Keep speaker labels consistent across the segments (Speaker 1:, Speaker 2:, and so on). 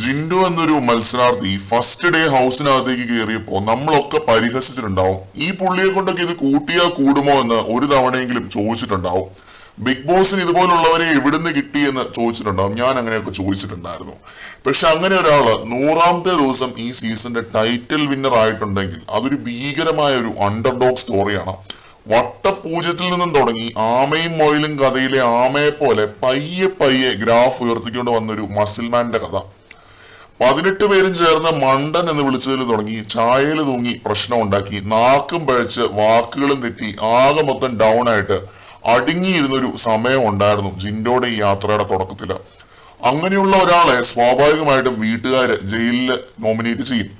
Speaker 1: ജിൻഡോ എന്നൊരു മത്സരാർത്ഥി first day ഹൗസിനകത്തേക്ക് കയറിയപ്പോ നമ്മളൊക്കെ പരിഹസിച്ചിട്ടുണ്ടാവും. ഈ പുള്ളിയെ കൊണ്ടൊക്കെ ഇത് കൂട്ടിയാ കൂടുമോ എന്ന് ഒരു തവണയെങ്കിലും ചോദിച്ചിട്ടുണ്ടാവും. ബിഗ് ബോസിന് ഇതുപോലുള്ളവരെ എവിടുന്ന് കിട്ടി എന്ന് ചോദിച്ചിട്ടുണ്ടാവും. ഞാൻ അങ്ങനെയൊക്കെ ചോദിച്ചിട്ടുണ്ടായിരുന്നു. പക്ഷെ അങ്ങനെ ഒരാള് 100ാമത്തെ ദിവസം ഈ സീസണിന്റെ ടൈറ്റിൽ വിന്നർ ആയിട്ടുണ്ടെങ്കിൽ അതൊരു ഭീകരമായ ഒരു അണ്ടർഡോഗ് സ്റ്റോറിയാണ്. വട്ടപൂജ്യത്തിൽ നിന്നും തുടങ്ങി ആമയും മൊയിലും കഥയിലെ ആമയെ പോലെ പയ്യെ പയ്യെ ഗ്രാഫ് ഉയർത്തിക്കൊണ്ട് വന്നൊരു മസിൽമാന്റെ കഥ. 18 പേരും ചേർന്ന് മണ്ടൻ എന്ന് വിളിച്ചതിൽ തുടങ്ങി ചായയിൽ തൂങ്ങി പ്രശ്നം ഉണ്ടാക്കി, നാക്കും പഴച്ച് വാക്കുകളും തെറ്റി ആകെ മൊത്തം ഡൗൺ ആയിട്ട് അടുങ്ങിയിരുന്നൊരു സമയം ഉണ്ടായിരുന്നു ജിൻഡോയുടെ ഈ യാത്രയുടെ തുടക്കത്തില്. അങ്ങനെയുള്ള ഒരാളെ സ്വാഭാവികമായിട്ടും വീട്ടുകാര് ജയിലില് നോമിനേറ്റ് ചെയ്യും.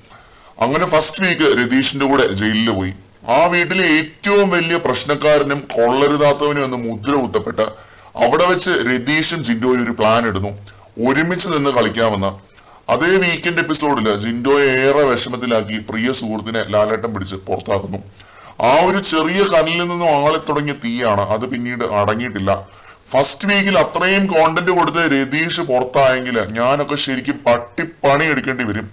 Speaker 1: അങ്ങനെ ഫസ്റ്റ് വീക്ക് രതീഷിന്റെ കൂടെ ജയിലിൽ പോയി. ആ വീട്ടിലെ ഏറ്റവും വലിയ പ്രശ്നക്കാരനും കൊള്ളരുതാത്തവനും എന്ന് മുദ്ര കുത്തപ്പെട്ട് അവിടെ വെച്ച് രതീഷും ജിൻഡോയും ഒരു പ്ലാൻ ഇടുന്നു, ഒരുമിച്ച് നിന്ന് കളിക്കാമെന്ന്. അതേ വീക്കെൻഡ് എപ്പിസോഡില് ജിൻഡോയെ ഏറെ വിഷമത്തിലാക്കി പ്രിയ സുഹൃത്തിനെ ലാലേട്ടൻ പിടിച്ച് പുറത്താക്കുന്നു. ആ ഒരു ചെറിയ കനലിൽ നിന്നും ആളെ തുടങ്ങിയ തീയാണ്, അത് പിന്നീട് അടങ്ങിയിട്ടില്ല. ഫസ്റ്റ് വീക്കിൽ അത്രയും കോണ്ടന്റ് കൊടുത്ത് രതീഷ് പുറത്തായെങ്കിൽ ഞാനൊക്കെ ശരിക്കും പട്ടിപ്പണി എടുക്കേണ്ടി വരും,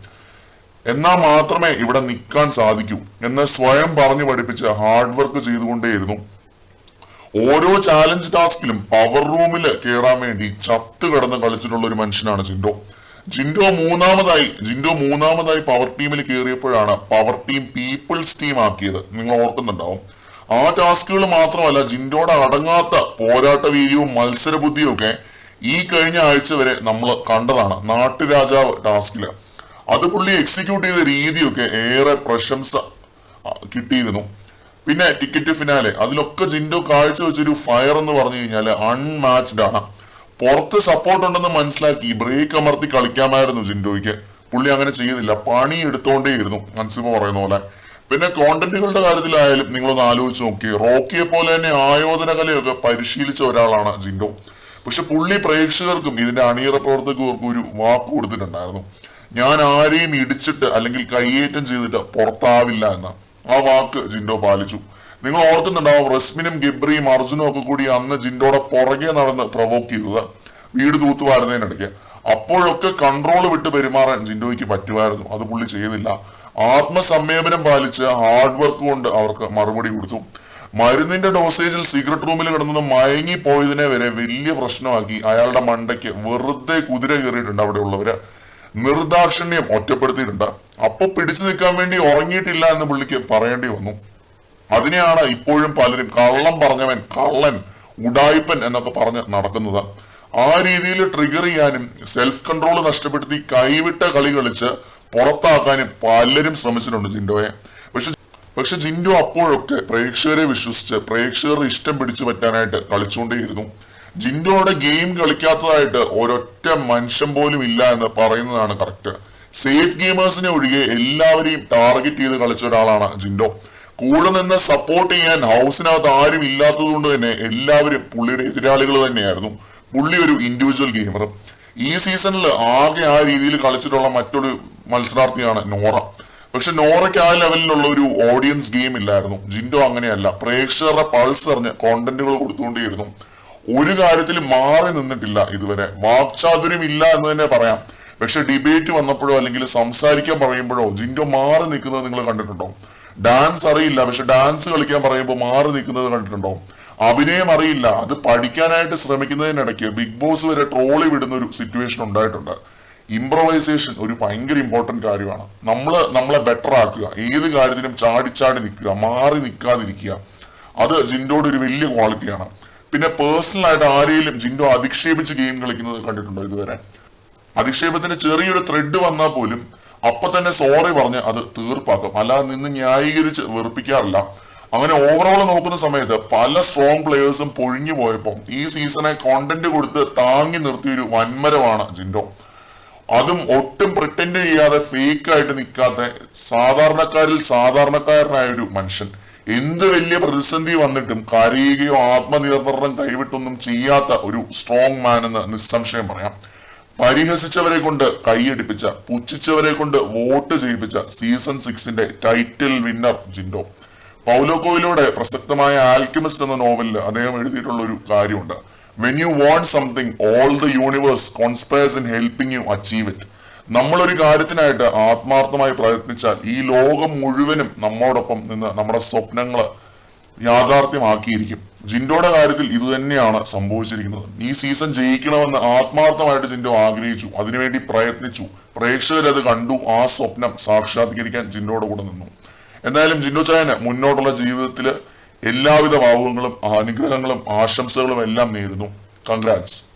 Speaker 1: എന്നാൽ മാത്രമേ ഇവിടെ നിൽക്കാൻ സാധിക്കൂ എന്ന് സ്വയം പറഞ്ഞു പഠിപ്പിച്ച് ഹാർഡ് വർക്ക് ചെയ്തുകൊണ്ടേയിരുന്നു. ഓരോ ചാലഞ്ച് ടാസ്കിലും പവർ റൂമിൽ കയറാൻ വേണ്ടി ചത്ത് കിടന്ന് കളിച്ചിട്ടുള്ള ഒരു മനുഷ്യനാണ് ജിൻഡോ. ജിൻഡോ മൂന്നാമതായി പവർ ടീമിൽ കയറിയപ്പോഴാണ് പവർ ടീം പീപ്പിൾസ് ടീം ആക്കിയത്. നിങ്ങൾ ഓർക്കുന്നുണ്ടാവും. ആ ടാസ്കുകൾ മാത്രമല്ല, ജിൻഡോയുടെ അടങ്ങാത്ത പോരാട്ട വീര്യവും മത്സരബുദ്ധിയും ഒക്കെ ഈ കഴിഞ്ഞ ആഴ്ച വരെ നമ്മൾ കണ്ടതാണ്. നാട്ടുരാജാവ് ടാസ്കില് അത് പുള്ളി എക്സിക്യൂട്ട് ചെയ്ത രീതിയൊക്കെ ഏറെ പ്രശംസ കിട്ടിയിരുന്നു. പിന്നെ ടിക്കറ്റ് ഫിനാലെ, അതിലൊക്കെ ജിൻഡോ കാഴ്ചവെച്ചൊരു ഫയർ എന്ന് പറഞ്ഞു കഴിഞ്ഞാൽ അൺമാച്ച്ഡ് ആണ്. പുറത്ത് സപ്പോർട്ട് ഉണ്ടെന്ന് മനസ്സിലാക്കി ബ്രേക്ക് അമർത്തി കളിക്കാമായിരുന്നു ജിൻഡോയ്ക്ക്. പുള്ളി അങ്ങനെ ചെയ്തില്ല, പണി എടുത്തോണ്ടേയിരുന്നു അൻസിമ പറയുന്ന പോലെ. പിന്നെ കോണ്ടന്റുകളുടെ കാര്യത്തിലായാലും നിങ്ങളൊന്ന് ആലോചിച്ച് നോക്കി, റോക്കിയെ പോലെ തന്നെ ആയോധന കലയൊക്കെ പരിശീലിച്ച ഒരാളാണ് ജിൻഡോ. പക്ഷെ പുള്ളി പ്രേക്ഷകർക്കും ഇതിന്റെ അണിയറ പ്രവർത്തകർക്കും ഒരു വാക്ക് കൊടുത്തിട്ടുണ്ടായിരുന്നു, ഞാൻ ആരെയും ഇടിച്ചിട്ട് അല്ലെങ്കിൽ കയ്യേറ്റം ചെയ്തിട്ട് പുറത്താവില്ല എന്ന്. ആ വാക്ക് ജിൻഡോ പാലിച്ചു. നിങ്ങൾ ഓർക്കുന്നുണ്ടാവും, റസ്മിനും ഗബ്രിയും അർജുനും ഒക്കെ കൂടി അന്ന് ജിൻഡോയുടെ പുറകെ നടന്ന് പ്രൊവോക്ക് ചെയ്തത്, വീട് തൂത്തുവാരുന്നതിനിടയ്ക്ക്. അപ്പോഴൊക്കെ കൺട്രോൾ വിട്ട് പെരുമാറാൻ ജിൻഡോയ്ക്ക് പറ്റുമായിരുന്നു, അത് പുള്ളി ചെയ്തില്ല. ആത്മസംയമനം പാലിച്ച് ഹാർഡ് വർക്ക് കൊണ്ട് അവർക്ക് മറുപടി കൊടുത്തു. മരുന്നിന്റെ ഡോസേജിൽ സിഗരറ്റ് റൂമിൽ കിടന്നത് മയങ്ങി പോയതിനെ വരെ വലിയ പ്രശ്നമാക്കി അയാളുടെ മണ്ടയ്ക്ക് വെറുതെ കുതിര കയറിയിട്ടുണ്ട് അവിടെ ഉള്ളവര്. നിർദാക്ഷിണ്യം ഒറ്റപ്പെടുത്തിയിട്ടുണ്ട്. അപ്പൊ പിടിച്ചു നിൽക്കാൻ വേണ്ടി ഉറങ്ങിയിട്ടില്ല എന്ന് പുള്ളിക്ക് പറയേണ്ടി വന്നു. അതിനെയാണ് ഇപ്പോഴും പലരും കള്ളം പറഞ്ഞവൻ, കള്ളൻ, ഉഡായിപ്പൻ എന്നൊക്കെ പറഞ്ഞ് നടക്കുന്നത്. ആ രീതിയിൽ ട്രിഗർ ചെയ്യാനും സെൽഫ് കൺട്രോൾ നഷ്ടപ്പെടുത്തി കൈവിട്ട കളി കളിച്ച് പുറത്താക്കാനും പലരും ശ്രമിച്ചിട്ടുണ്ട് ജിൻഡോയെ. പക്ഷെ ജിൻഡോ അപ്പോഴൊക്കെ പ്രേക്ഷകരെ വിശ്വസിച്ച് പ്രേക്ഷകരുടെ ഇഷ്ടം പിടിച്ചു പറ്റാനായിട്ട് കളിച്ചുകൊണ്ടേയിരുന്നു. ജിൻഡോയുടെ ഗെയിം കളിക്കാത്തതായിട്ട് ഒരൊറ്റ മനുഷ്യൻ പോലും ഇല്ല എന്ന് പറയുന്നതാണ് കറക്റ്റ്. സേഫ് ഗെയിമേഴ്സിനെ ഒഴികെ എല്ലാവരെയും ടാർഗറ്റ് ചെയ്ത് കളിച്ച ഒരാളാണ് ജിൻഡോ. കൂടെ നിന്ന് സപ്പോർട്ട് ചെയ്യാൻ ഹൗസിനകത്ത് ആരും ഇല്ലാത്തത് കൊണ്ട് തന്നെ എല്ലാവരും പുള്ളിയുടെ എതിരാളികൾ തന്നെയായിരുന്നു. പുള്ളി ഒരു ഇൻഡിവിജ്വൽ ഗെയിമർ. ഈ സീസണിൽ ആകെ ആ രീതിയിൽ കളിച്ചിട്ടുള്ള മറ്റൊരു മത്സരാർത്ഥിയാണ് നോറ. പക്ഷെ നോറയ്ക്ക് ആ ലെവലിലുള്ള ഒരു ഓഡിയൻസ് ഗെയിം ഇല്ലായിരുന്നു. ജിൻഡോ അങ്ങനെയല്ല, പ്രേക്ഷകരുടെ പൾസ് അറിഞ്ഞ് കോണ്ടന്റുകൾ കൊടുത്തുകൊണ്ടേയിരുന്നു. ഒരു കാര്യത്തിൽ മാറി നിന്നിട്ടില്ല ഇതുവരെ. വാക്ചാതുര്യം ഇല്ല എന്ന് തന്നെ പറയാം. പക്ഷെ ഡിബേറ്റ് വന്നപ്പോഴോ അല്ലെങ്കിൽ സംസാരിക്കാൻ പറയുമ്പോഴോ ജിൻഡോ മാറി നിൽക്കുന്നത് നിങ്ങൾ കണ്ടിട്ടുണ്ടോ? ഡാൻസ് അറിയില്ല, പക്ഷെ ഡാൻസ് കളിക്കാൻ പറയുമ്പോൾ മാറി നിൽക്കുന്നത് കണ്ടിട്ടുണ്ടോ? അഭിനയം അറിയില്ല, അത് പഠിക്കാനായിട്ട് ശ്രമിക്കുന്നതിനിടയ്ക്ക് ബിഗ് ബോസ് വരെ ട്രോളി വിടുന്ന ഒരു സിറ്റുവേഷൻ ഉണ്ടായിട്ടുണ്ട്. ഇംപ്രവൈസേഷൻ ഒരു ഭയങ്കര ഇമ്പോർട്ടന്റ് കാര്യമാണ്. നമ്മളെ ബെറ്റർ ആക്കുക, ഏത് കാര്യത്തിനും ചാടി നിൽക്കുക, മാറി നിൽക്കാതിരിക്കുക. അത് ജിൻഡോയുടെ ഒരു വലിയ ക്വാളിറ്റിയാണ്. പിന്നെ പേഴ്സണലായിട്ട് ആരെയും ജിൻഡോ അധിക്ഷേപിച്ച് ഗെയിം കളിക്കുന്നത് കണ്ടിട്ടുണ്ടോ ഇതുവരെ? അധിക്ഷേപത്തിന് ചെറിയൊരു ത്രെഡ് വന്നാൽ പോലും അപ്പൊ തന്നെ സോറി പറഞ്ഞ് അത് തീർപ്പാക്കും, അല്ലാതെ നിന്ന് ന്യായീകരിച്ച് വെറുപ്പിക്കാറില്ല. അങ്ങനെ ഓവറോൾ നോക്കുന്ന സമയത്ത് പല സ്ട്രോങ് പ്ലേയേഴ്സും പൊഴിഞ്ഞു പോയപ്പോൾ ഈ സീസണെ കോണ്ടന്റ് കൊടുത്ത് താങ്ങി നിർത്തിയൊരു വൻമരമാണ് ജിൻഡോ. അതും ഒട്ടും പ്രിറ്റൻഡ് ചെയ്യാതെ ഫേക്ക് ആയിട്ട് നിൽക്കാത്ത സാധാരണക്കാരിൽ സാധാരണക്കാരനായ ഒരു മനുഷ്യൻ. എന്ത് വലിയ പ്രതിസന്ധി വന്നിട്ടും കരയുകയോ ആത്മനിയന്ത്രണം കൈവിട്ടൊന്നും ചെയ്യാത്ത ഒരു സ്ട്രോങ് മാൻ എന്ന് നിസ്സംശയം പറയാം. പരിഹസിച്ചവരെ കൊണ്ട് കൈയടിപ്പിച്ച, പുച്ഛിച്ചവരെ കൊണ്ട് വോട്ട് ചെയ്യിപ്പിച്ച season 6 title winner Jinto. Paulo കോയിലോയുടെ പ്രസക്തമായ ആൽക്കമിസ്റ്റ് എന്ന നോവലിൽ അദ്ദേഹം എഴുതിയിട്ടുള്ള ഒരു കാര്യമുണ്ട്, when you want something all the universe conspires in helping you achieve it. നമ്മളൊരു കാര്യത്തിനായിട്ട് ആത്മാർത്ഥമായി പ്രയത്നിച്ചാൽ ഈ ലോകം മുഴുവനും നമ്മോടൊപ്പം നിന്ന് നമ്മുടെ സ്വപ്നങ്ങള് യാഥാർത്ഥ്യമാക്കിയിരിക്കും. ജിൻഡോയുടെ കാര്യത്തിൽ ഇത് തന്നെയാണ് സംഭവിച്ചിരിക്കുന്നത്. ഈ സീസൺ ജയിക്കണമെന്ന് ആത്മാർത്ഥമായിട്ട് ജിൻഡോ ആഗ്രഹിച്ചു, അതിനുവേണ്ടി പ്രയത്നിച്ചു, പ്രേക്ഷകരത് കണ്ടു, ആ സ്വപ്നം സാക്ഷാത്കരിക്കാൻ ജിൻഡോയുടെ കൂടെ നിന്നു. എന്തായാലും ജിൻഡോ ചായന് മുന്നോട്ടുള്ള ജീവിതത്തില് എല്ലാവിധ ഭാവുകങ്ങളും അനുഗ്രഹങ്ങളും ആശംസകളും എല്ലാം നേരുന്നു. കൺഗ്രാറ്റ്സ്.